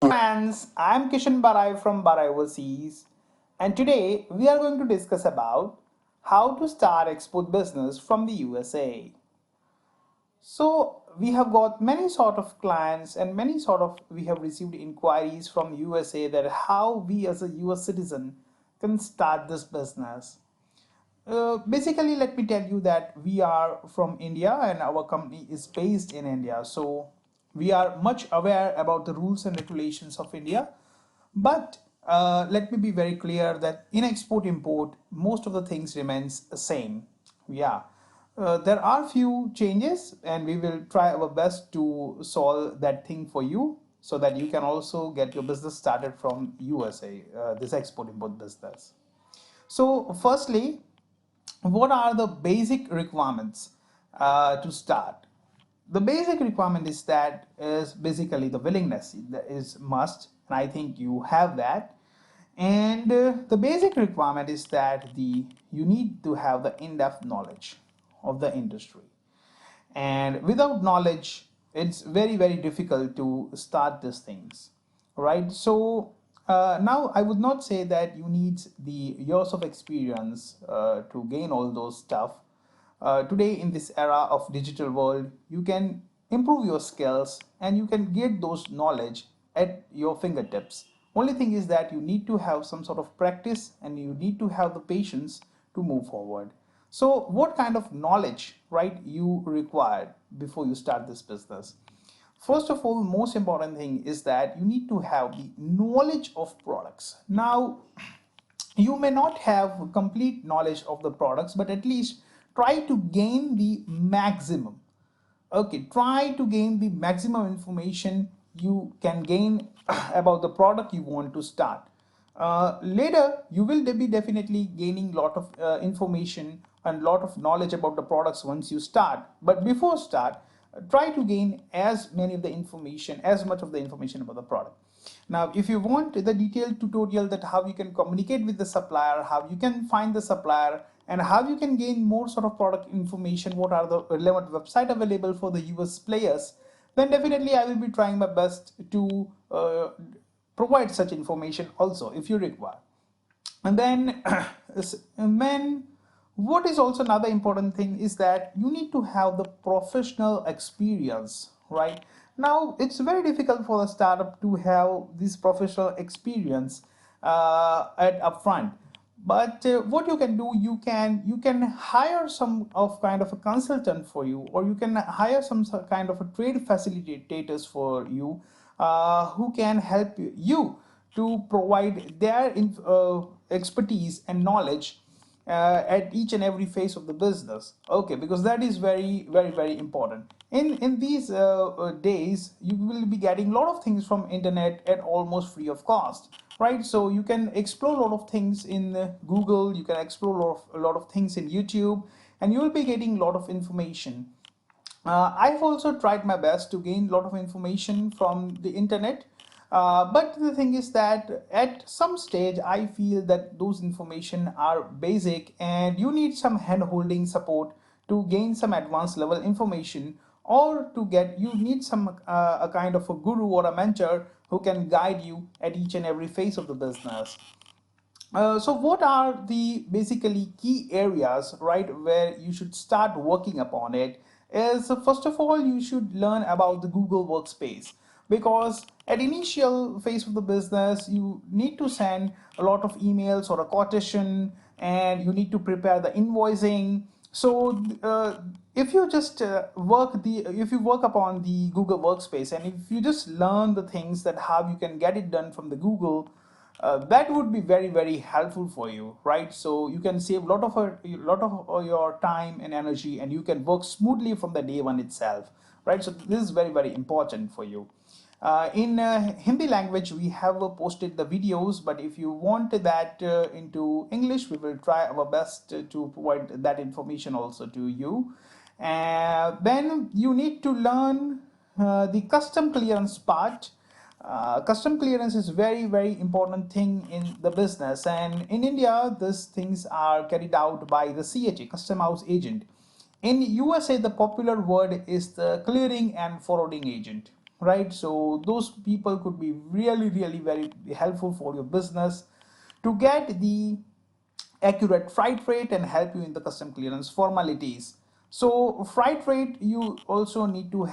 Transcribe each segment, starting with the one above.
Friends, I'm Kishan Barai from Barai Overseas, and today we are going to discuss about how to start export business from the USA. So we have got many sort of clients and many sort of we have received inquiries from USA that how we as a US citizen can start this business. Basically, let me tell you that we are from India and our company is based in India. So we are much aware about the rules and regulations of India. But let me be very clear that in export import, most of the things remains the same. Yeah. There are few changes and we will try our best to solve that thing for you so that you can also get your business started from USA, this export import business. So firstly, what are the basic requirements to start? The basic requirement is that is basically the willingness that is must, and I think you have that. And the basic requirement is that you need to have the in-depth knowledge of the industry, and without knowledge it's very difficult to start these things, right? So now I would not say that you need the years of experience to gain all those stuff. Today in this era of digital world you can improve your skills and you can get those knowledge at your fingertips. Only thing is that you need to have some sort of practice and you need to have the patience to move forward. So what kind of knowledge, right, you require before you start this business? First of all, most important thing is that you need to have the knowledge of products. Now, you may not have complete knowledge of the products, but at least try to gain the maximum. Okay, try to gain the maximum information you can gain about the product you want to start. Later you will be definitely gaining lot of information and lot of knowledge about the products once you start, but before start, try to gain as many of the information, as much of the information about the product. Now if you want the detailed tutorial that how you can communicate with the supplier, how you can find the supplier, and how you can gain more sort of product information, what are the relevant website available for the US players, then definitely I will be trying my best to provide such information also if you require. And then and then what is also another important thing is that you need to have the professional experience, right? Now it's very difficult for a startup to have this professional experience at upfront, but what you can do, you can hire some of kind of a consultant for you, or you can hire some kind of a trade facilitators for you, who can help you to provide their expertise and knowledge at each and every phase of the business. Okay, because that is very important. In these days you will be getting a lot of things from internet at almost free of cost, right? So you can explore a lot of things in Google, you can explore a lot of things in YouTube, and you will be getting a lot of information. I've also tried my best to gain a lot of information from the internet. But the thing is that at some stage, I feel that those information are basic and you need some hand-holding support to gain some advanced level information, or to get, you need some a kind of a guru or a mentor who can guide you at each and every phase of the business. So what are the basically key areas, right, where you should start working upon it? Is first of all, you should learn about the Google Workspace, because at initial phase of the business you need to send a lot of emails or a quotation, and you need to prepare the invoicing. So if you just if you work upon the Google Workspace, and if you just learn the things that how you can get it done from the Google, that would be very helpful for you, right? So you can save a lot of your time and energy, and you can work smoothly from the day one itself, right? So this is very important for you. In Hindi language we have posted the videos, but if you want that into English, we will try our best to provide that information also to you. Then you need to learn the custom clearance part. Custom clearance is very important thing in the business, and in India these things are carried out by the CHA, custom house agent. In USA the popular word is the clearing and forwarding agent, right? So those people could be really, really very helpful for your business to get the accurate freight rate and help you in the custom clearance formalities. So freight rate, you also need to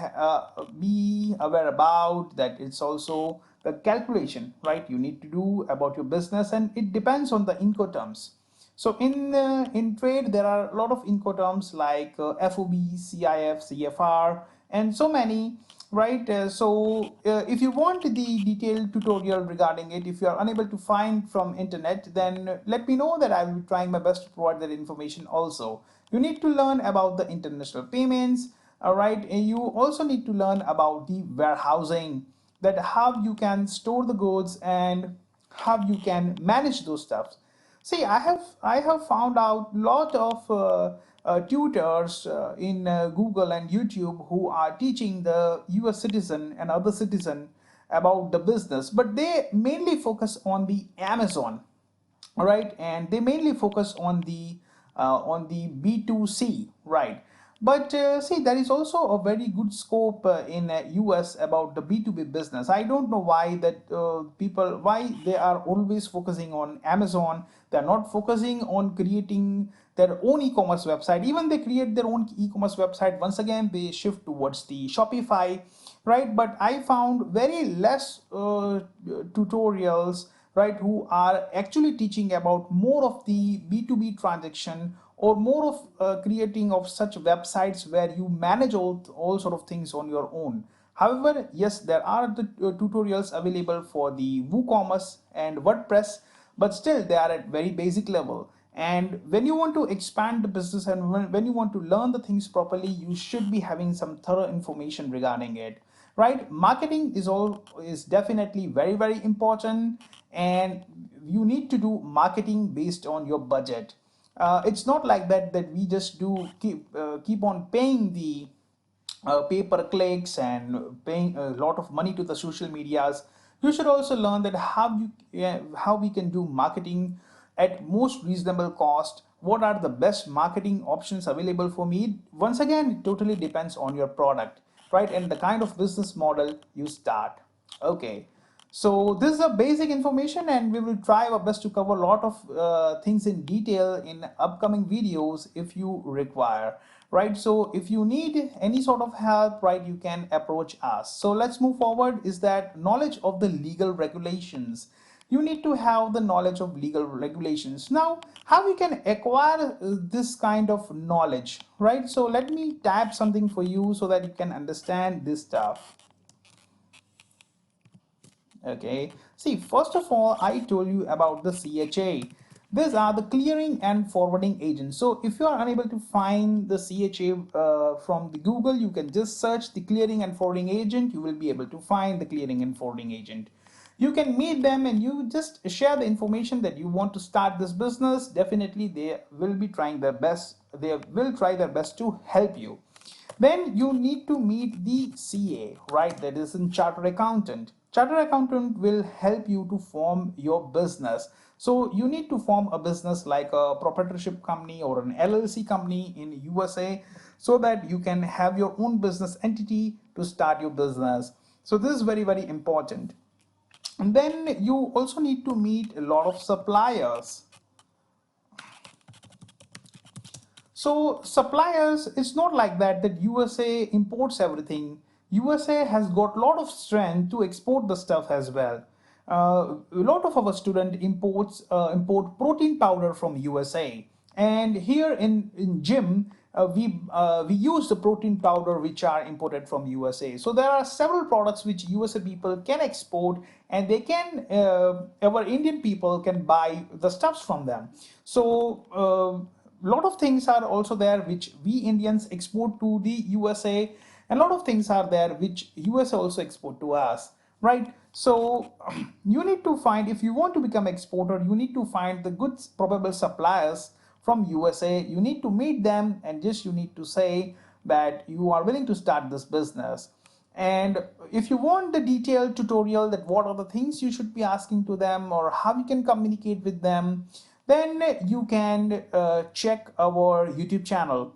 be aware about that. It's also the calculation, right? You need to do about your business, and it depends on the Incoterms. So in trade, there are a lot of Incoterms like FOB, CIF, CFR, and so many, right? If you want the detailed tutorial regarding it, if you are unable to find from internet, then let me know that I will be trying my best to provide that information also. You need to learn about the international payments, all right? And you also need to learn about the warehousing, that how you can store the goods and how you can manage those stuff. See, I have found out lot of tutors in Google and YouTube who are teaching the U.S. citizen and other citizen about the business, but they mainly focus on the Amazon, all right, and they mainly focus on the B2C, right? But see, there is also a very good scope in US about the B2B business. I don't know why that people, why they are always focusing on Amazon. They're not focusing on creating their own e-commerce website. Even they create their own e-commerce website, once again they shift towards the Shopify, right? But I found very less tutorials, right, who are actually teaching about more of the B2B transaction, or more of creating of such websites where you manage all sort of things on your own. However, yes, there are the tutorials available for the WooCommerce and WordPress, but still they are at very basic level. And when you want to expand the business, and when you want to learn the things properly, you should be having some thorough information regarding it, right? Marketing is definitely very, very important, and you need to do marketing based on your budget. It's not like that we just do keep on paying the pay per clicks and paying a lot of money to the social medias. You should also learn that how we can do marketing at most reasonable cost. What are the best marketing options available for me? Once again, it totally depends on your product, right, and the kind of business model you start. Okay, so this is a basic information, and we will try our best to cover a lot of things in detail in upcoming videos if you require, right? So if you need any sort of help, right, you can approach us. So let's move forward. Is that knowledge of the legal regulations? You need to have the knowledge of legal regulations. Now, how we can acquire this kind of knowledge, right? So let me type something for you so that you can understand this stuff. Okay, see, first of all, I told you about the CHA. These are the clearing and forwarding agents. So if you are unable to find the CHA from the Google, you can just search the clearing and forwarding agent. You will be able to find the clearing and forwarding agent. You can meet them and you just share the information that you want to start this business. Definitely they will be trying their best. They will try their best to help you. Then you need to meet the CA, right? That is in chartered accountant. Chartered accountant will help you to form your business. So you need to form a business like a proprietorship company or an LLC company in USA, so that you can have your own business entity to start your business. So this is very, very important. And then you also need to meet a lot of suppliers. So suppliers, it's not like that USA imports everything. USA has got a lot of strength to export the stuff as well. A lot of our student import protein powder from USA, and here in gym we use the protein powder which are imported from USA. So there are several products which USA people can export, and they can our Indian people can buy the stuffs from them. So lot of things are also there which we Indians export to the USA, and a lot of things are there which USA also export to us, right? So you need to find, if you want to become exporter, you need to find the good probable suppliers from USA. You need to meet them, and just you need to say that you are willing to start this business. And if you want the detailed tutorial that what are the things you should be asking to them or how you can communicate with them, then you can check our YouTube channel.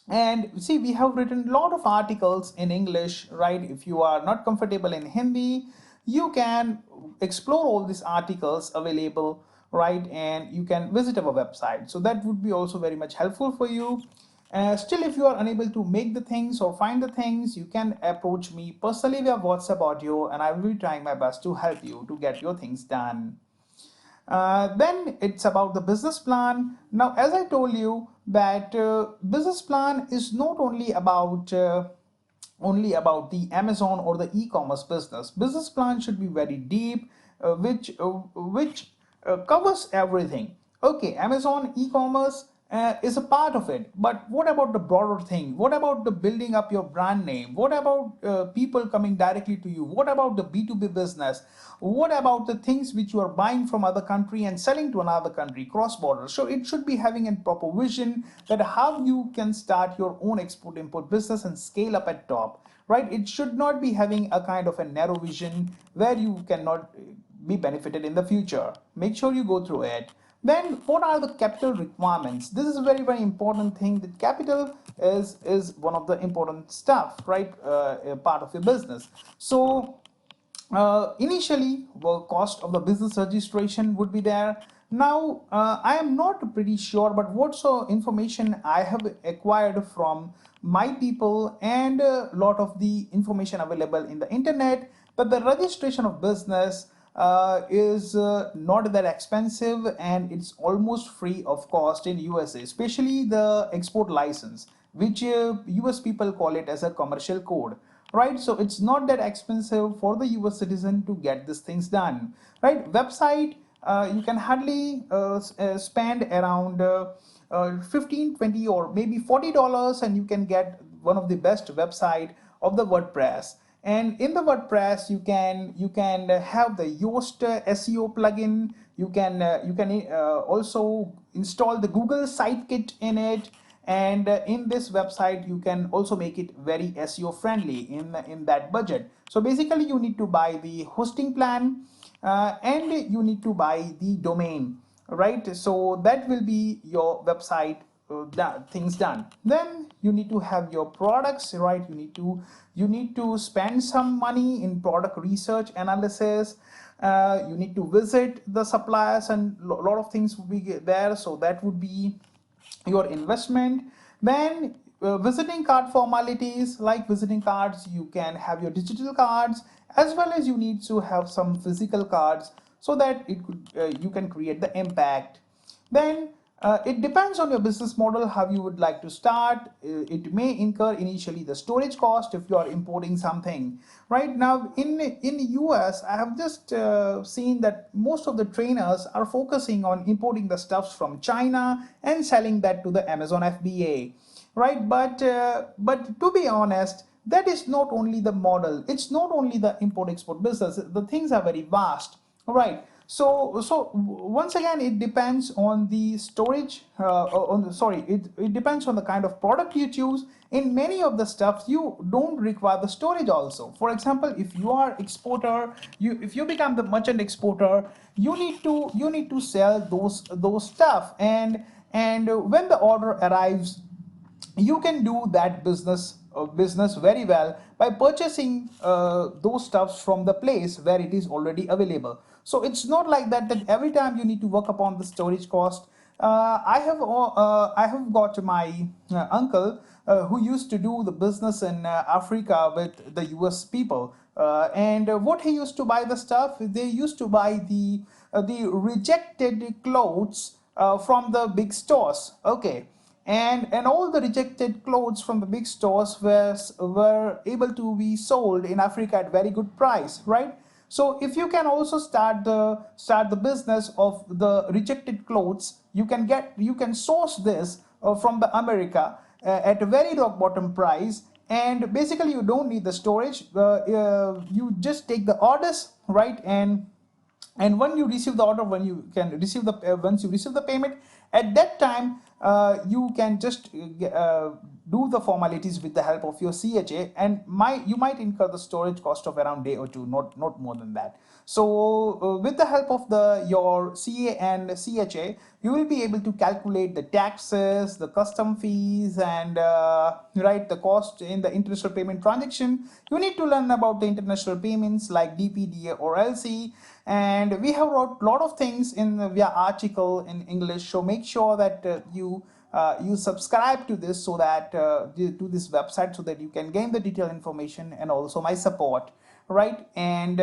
And see, we have written a lot of articles in English, right? If you are not comfortable in Hindi, you can explore all these articles available, right? And you can visit our website. So that would be also very much helpful for you. Still, if you are unable to make the things or find the things, you can approach me personally via WhatsApp audio, and I will be trying my best to help you to get your things done. Then it's about the business plan. Now, as I told you, that business plan is not only about the Amazon or the e-commerce business. Business plan should be very deep, which covers everything. Okay, Amazon e-commerce is a part of it, but what about the broader thing? What about the building up your brand name? What about people coming directly to you? What about the B2B business? What about the things which you are buying from other country and selling to another country cross border? So it should be having a proper vision that how you can start your own export import business and scale up at top, right? It should not be having a kind of a narrow vision where you cannot be benefited in the future. Make sure you go through it. Then what are the capital requirements? This is a very, very important thing. That capital is one of the important stuff, right? A part of your business. So initially, the cost of the business registration would be there. Now, I am not pretty sure, but what sort of information I have acquired from my people and a lot of the information available in the internet, that the registration of business is not that expensive, and it's almost free of cost in USA, especially the export license, which US people call it as a commercial code, right? So it's not that expensive for the US citizen to get these things done, right? Website, you can hardly spend around 15, 20, or maybe $40, and you can get one of the best website of the WordPress. And in the WordPress, you can have the Yoast SEO plugin. You can also install the Google Sitekit in it, and in this website you can also make it very SEO friendly in that budget. So basically, you need to buy the hosting plan, and you need to buy the domain, right? So that will be your website things done. Then you need to have your products, right? You need to spend some money in product research analysis. You need to visit the suppliers, and a lot of things will be there. So that would be your investment. Then visiting card formalities, like visiting cards, you can have your digital cards, as well as you need to have some physical cards, so that you can create the impact. Then it depends on your business model how you would like to start. It may incur initially the storage cost if you are importing something. Right now in US, I have just seen that most of the trainers are focusing on importing the stuffs from China and selling that to the Amazon FBA, right? But to be honest, that is not only the model. It's not only the import export business. The things are very vast, right? So once again, it depends on the storage. It depends on the kind of product you choose. In many of the stuff, you don't require the storage also. For example, if you are exporter, if you become the merchant exporter, you need to sell those stuff, and when the order arrives, you can do that business very well by purchasing those stuffs from the place where it is already available. So it's not like that every time you need to work upon the storage cost. I have got my uncle who used to do the business in Africa with the US people, and what he used to buy the stuff, they used to buy the rejected clothes from the big stores. Okay, and all the rejected clothes from the big stores were able to be sold in Africa at very good price, right? So if you can also start the business of the rejected clothes, you can source this from the America at a very rock bottom price, and basically you don't need the storage. You just take the orders, right? And when you receive the order, when you can receive the once you receive the payment, At that time, you can just do the formalities with the help of your CHA, and you might incur the storage cost of around day or two, not more than that. So with the help of your CA and CHA, you will be able to calculate the taxes, the custom fees, and right, the cost in the international payment transaction. You need to learn about the international payments like DPDA or LC, and we have wrote a lot of things in via article in English. So make sure that you subscribe to this, so that to this website, so that you can gain the detailed information and also my support, right? And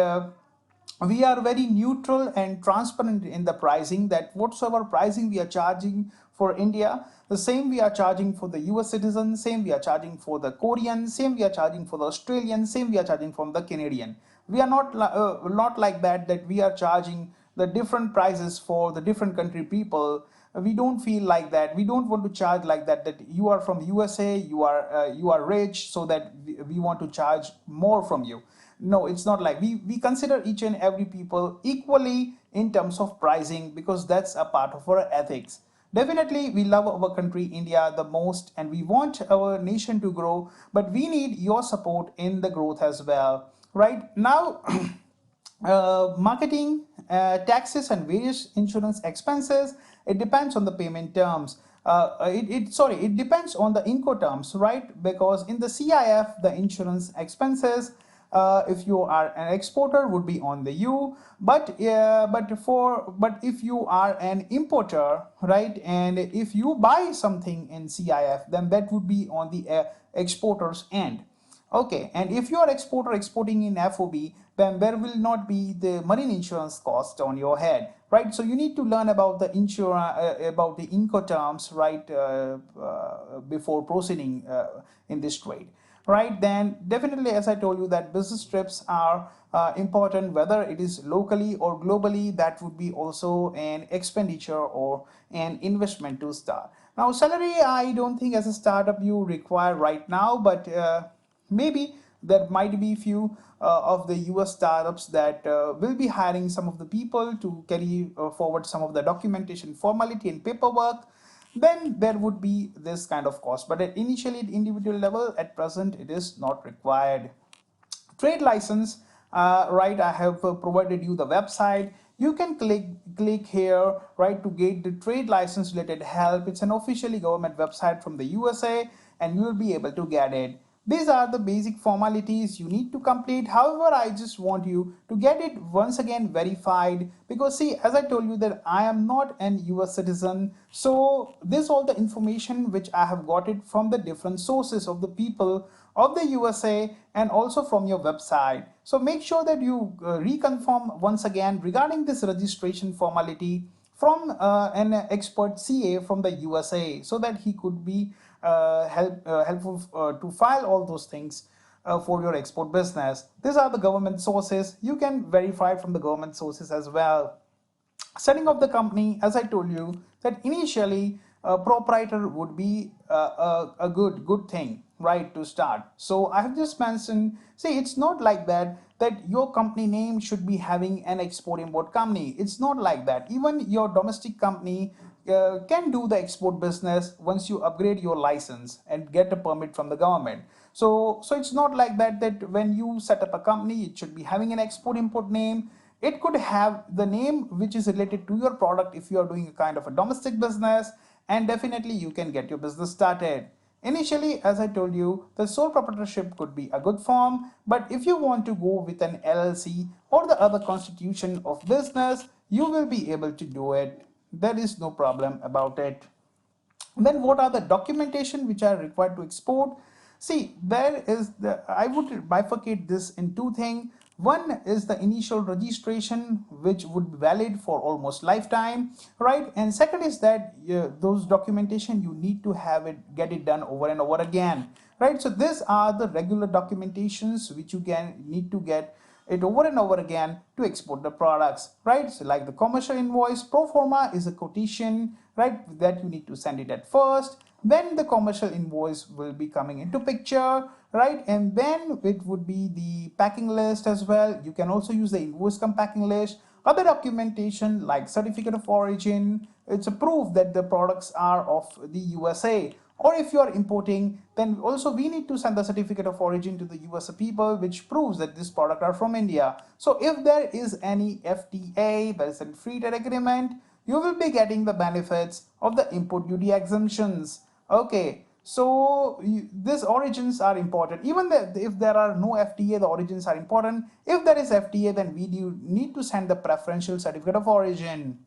we are very neutral and transparent in the pricing, that whatsoever pricing we are charging for India, the same we are charging for the US citizens, same we are charging for the Korean, same we are charging for the Australian, same we are charging from the Canadian. We are not like that we are charging the different prices for the different country people. We don't feel like that. We don't want to charge like that you are from USA, you are rich, so that we want to charge more from you. No, it's not like we consider each and every people equally in terms of pricing, because that's a part of our ethics. Definitely we love our country India the most, and we want our nation to grow, but we need your support in the growth as well. Right now, marketing, taxes, and various insurance expenses, it depends on the payment terms. It depends on the Incoterms, right? Because in the CIF, the insurance expenses, if you are an exporter, would be on the U, but if you are an importer, right, and if you buy something in CIF, then that would be on the exporter's end. Okay, and if you are exporter exporting in FOB, then there will not be the marine insurance cost on your head, right? So you need to learn about the insurance, about the Incoterms, right, before proceeding in this trade, right? Then definitely, as I told you, that business trips are important, whether it is locally or globally. That would be also an expenditure or an investment to start. Now, salary, I don't think as a startup you require right now, but maybe there might be few of the US startups that will be hiring some of the people to carry forward some of the documentation formality and paperwork. Then there would be this kind of cost, but initially at individual level, at present it is not required. Trade license, right, I have provided you the website. You can click here, right, to get the trade license related help. It's an officially government website from the USA, and you will be able to get it. These are the basic formalities you need to complete. However, I just want you to get it once again verified, because see, as I told you, that I am not an US citizen. So this all the information which I have got it from the different sources of the people of the USA, and also from your website. So make sure that you reconfirm once again regarding this registration formality from an expert CA from the USA, so that he could be helpful to file all those things for your export business. These are the government sources. You can verify from the government sources as well. Setting up the company, as I told you, that initially a proprietor would be a good thing, right, to start. So I have just mentioned, see, it's not like that your company name should be having an export import company. It's not like that. Even your domestic company can do the export business once you upgrade your license and get a permit from the government. So it's not like that when you set up a company, it should be having an export import name. It could have the name which is related to your product if you are doing a kind of a domestic business, and definitely you can get your business started. Initially, as I told you, the sole proprietorship could be a good form, but if you want to go with an LLC or the other constitution of business, you will be able to do it. There is no problem about it. Then what are the documentation which are required to export? See, there is I would bifurcate this in two things. One is the initial registration, which would be valid for almost lifetime, right? And second is that those documentation, you need to have it, get it done over and over again, right? So these are the regular documentations which you can need to get it over and over again to export the products, right? So like the commercial invoice, pro forma is a quotation, right, that you need to send it at first. Then the commercial invoice will be coming into picture, right? And then it would be the packing list as well. You can also use the invoice cum packing list. Other documentation like certificate of origin, it's a proof that the products are of the USA. Or if you are importing, then also we need to send the certificate of origin to the USA people, which proves that this product are from India. So if there is any FTA, that is a free trade agreement, you will be getting the benefits of the import duty exemptions. Okay, so these origins are important. Even if there are no FTA, the origins are important. If there is FTA, then we do need to send the preferential certificate of origin,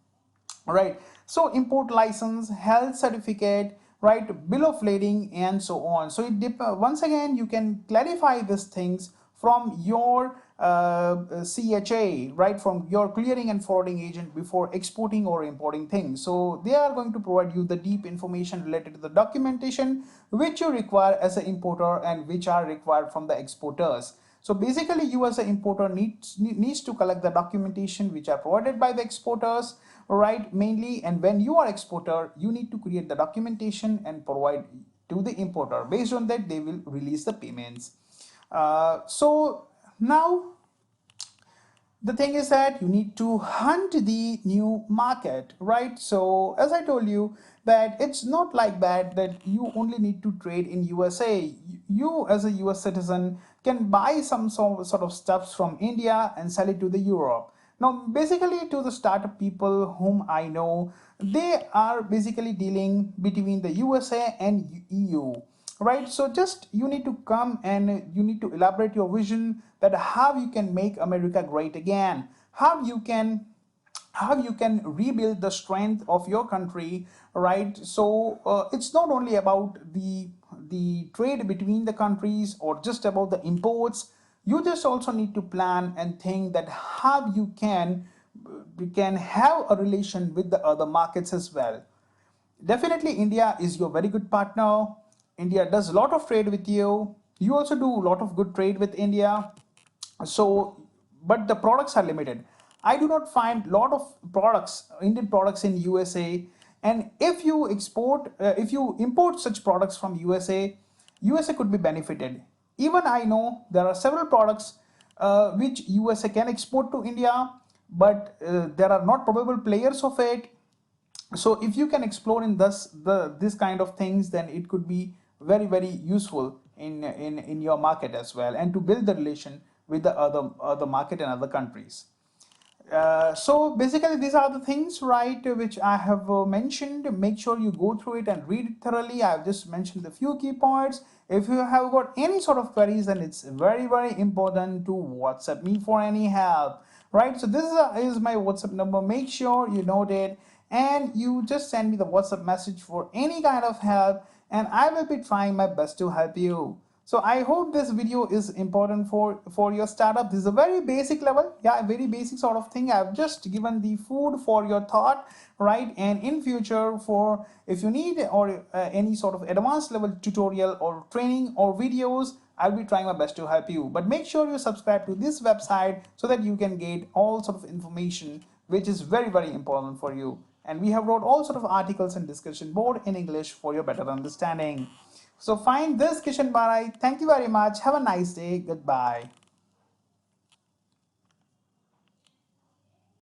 right? So import license, health certificate, right, bill of lading, and so on. So once again, you can clarify these things from your CHA, right, from your clearing and forwarding agent before exporting or importing things. So they are going to provide you the deep information related to the documentation which you require as an importer and which are required from the exporters. So basically, you as an importer needs to collect the documentation which are provided by the exporters, right, mainly. And when you are exporter, you need to create the documentation and provide to the importer. Based on that, they will release the payments. So now the thing is that you need to hunt the new market, right? So as I told you, that it's not like that you only need to trade in USA. You as a US citizen can buy some sort of stuffs from India and sell it to the Europe. Now basically, to the startup people whom I know, they are basically dealing between the USA and EU, right? So just you need to come and you need to elaborate your vision, that how you can make America great again, how you can rebuild the strength of your country, right? So it's not only about the trade between the countries or just about the imports. You just also need to plan and think that how you can have a relation with the other markets as well. Definitely, India is your very good partner. India does a lot of trade with you. You also do a lot of good trade with India. So, but the products are limited. I do not find a lot of products, Indian products in USA. And if you import such products from USA could be benefited. Even I know there are several products which USA can export to India, but there are not probable players of it. So if you can explore in this kind of things, then it could be very useful in your market as well, and to build the relation with the other market and other countries. So basically, these are the things, right, which I have mentioned. Make sure you go through it and read it thoroughly. I've just mentioned the few key points. If you have got any sort of queries, then it's very important to WhatsApp me for any help, right? So this is my WhatsApp number. Make sure you note it and you just send me the WhatsApp message for any kind of help, and I will be trying my best to help you. So I hope this video is important for your startup. This is a very basic level, yeah, a very basic sort of thing. I've just given the food for your thought, right? And in future, for if you need or any sort of advanced level tutorial or training or videos, I'll be trying my best to help you. But make sure you subscribe to this website so that you can get all sort of information which is very important for you. And we have wrote all sort of articles and discussion board in English for your better understanding. So find this Kishan Barai. Thank you very much. Have a nice day. Goodbye.